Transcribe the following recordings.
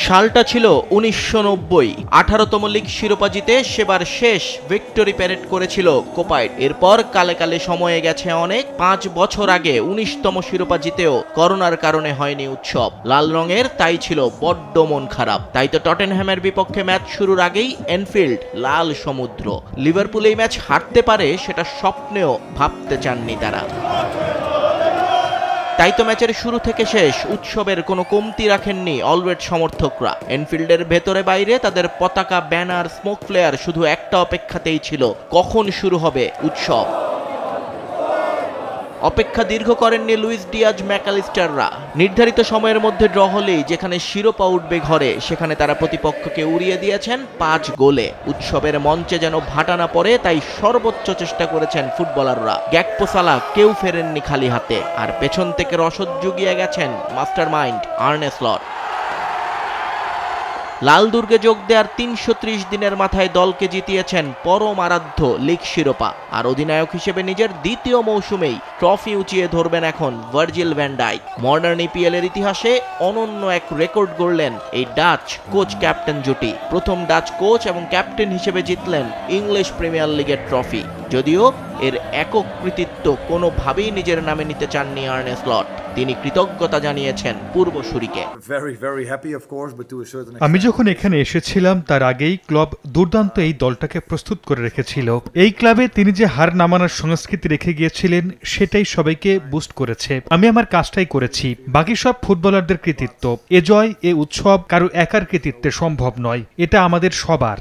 সালটা ছিল ১৯৯০। ১৮তম লিগ শিরোপা জিতে সেবার শেষ ভিক্টোরি প্যারেড করেছিল কোপাইট। এরপর কালে কালে সময়ে গেছে অনেক। ৫ বছর আগে ১৯তম শিরোপা জিতেও করোনার কারণে হয়নি উৎসব। লাল রঙের তাই ছিল বড্ড মন খারাপ। তাই তো টটেনহ্যামের বিপক্ষে ম্যাচ শুরুর আগেই এনফিল্ড লাল সমুদ্র। লিভারপুল এই ম্যাচ হারতে পারে সেটা স্বপ্নেও ভাবতে চাননি তারা। তাই তো ম্যাচের শুরু থেকে শেষ উৎসবের কোনো কমতি রাখেননি অলরেড সমর্থকরা। এনফিল্ডের ভেতরে বাইরে তাদের পতাকা, ব্যানার, স্মোক ফ্লেয়ার শুধু একটা অপেক্ষাতেই ছিল, কখন শুরু হবে উৎসব। অপেক্ষা দীর্ঘ করেননি লুইস ডিয়াজ ম্যাকালিস্টাররা। নির্ধারিত সময়ের মধ্যে ড্র হলেই যেখানে শিরোপা উঠবে ঘরে, সেখানে তারা প্রতিপক্ষকে উড়িয়ে দিয়েছেন ৫ গোলে। উৎসবের মঞ্চে যেন ভাটা না পড়ে তাই সর্বোচ্চ চেষ্টা করেছেন ফুটবলাররা। গ্যাকপো সালা কেউ ফেরেননি খালি হাতে, আর পেছন থেকে রসদ জুগিয়ে গেছেন মাস্টার মাইন্ড আর্নে স্লট। লাল দুর্গে যোগ দেওয়ার ৩৩০ দিনের মাথায় দলকে জিতিয়েছেন পরম আরাধ্য লিগ শিরোপা। আর অধিনায়ক হিসেবে নিজের দ্বিতীয় মৌসুমেই ট্রফি উঁচিয়ে ধরবেন এখন Virgil van Dijk. Modern EPL এর ইতিহাসে অনন্য এক রেকর্ড গড়লেন এই ডাচ কোচ ক্যাপ্টেন জুটি। প্রথম ডাচ কোচ এবং ক্যাপ্টেন হিসেবে জিতলেন ইংলিশ প্রিমিয়ার লিগের ট্রফি। যদিও এর একক কৃতিত্ব কোনোভাবেই নিজের নামে নিতে চাননি আর্নে স্লট। তিনি কৃতজ্ঞতা জানিয়েছেন পূর্বসূরিকে। আমি যখন এখানে এসেছিলাম তার আগেই ক্লাব দুর্দান্ত এই দলটাকে প্রস্তুত করে রেখেছিল। এই ক্লাবে তিনি যে হার নামানোর সংস্কৃতি রেখে গিয়েছিলেন সেটাই সবাইকে বুস্ট করেছে। আমি আমার কাজটাই করেছি, বাকি সব ফুটবলারদের কৃতিত্ব। এ জয়, এ উৎসব কারো একার কৃতিত্বে সম্ভব নয়, এটা আমাদের সবার।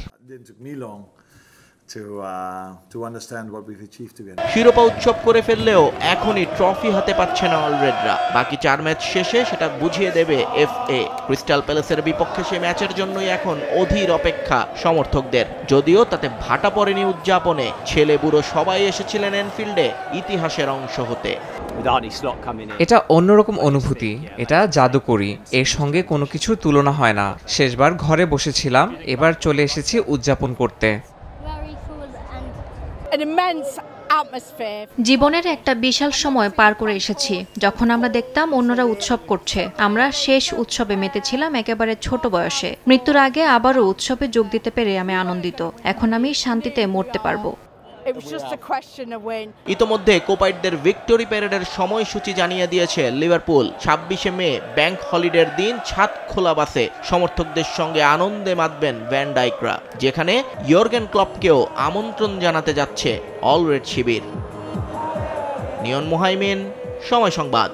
শিরোপা উৎসব করে ফেললেও এখনই ট্রফি হাতে পাচ্ছে না অলরেডরা। বাকি ৪ ম্যাচ শেষে সেটা বুঝিয়ে দেবে FA। ক্রিস্টাল প্যালেসের বিপক্ষে সে ম্যাচের জন্যই এখন অধীর অপেক্ষা সমর্থকদের। যদিও তাতে ভাটা পড়েনি উদযাপনে। ছেলে বুড়ো সবাই এসেছিলেন এনফিল্ডে ইতিহাসের অংশ হতে। এটা অন্যরকম অনুভূতি, এটা জাদুকরী। এর সঙ্গে কোনো কিছুর তুলনা হয় না। শেষবার ঘরে বসেছিলাম, এবার চলে এসেছি উদযাপন করতে। জীবনের একটা বিশাল সময় পার করে এসেছি। যখন আমরা দেখতাম অন্যরা উৎসব করছে, আমরা শেষ উৎসবে মেতেছিলাম একেবারে ছোট বয়সে। মৃত্যুর আগে আবারও উৎসবে যোগ দিতে পেরে আমি আনন্দিত। এখন আমি শান্তিতে মরতে পারবো। ইতোমধ্যে কোপাইটদের ভিক্টোরি প্যারেডের সময়সূচি জানিয়ে দিয়েছে লিভারপুল। ২৬শে মে ব্যাংক হলিডের দিন ছাদ খোলা বাসে সমর্থকদের সঙ্গে আনন্দে মাতবেন ভ্যান ডাইকরা, যেখানে ইয়র্গেন ক্লপকেও আমন্ত্রণ জানাতে যাচ্ছে অলরেড শিবির। নিয়ন মুহাইমিন, সময় সংবাদ।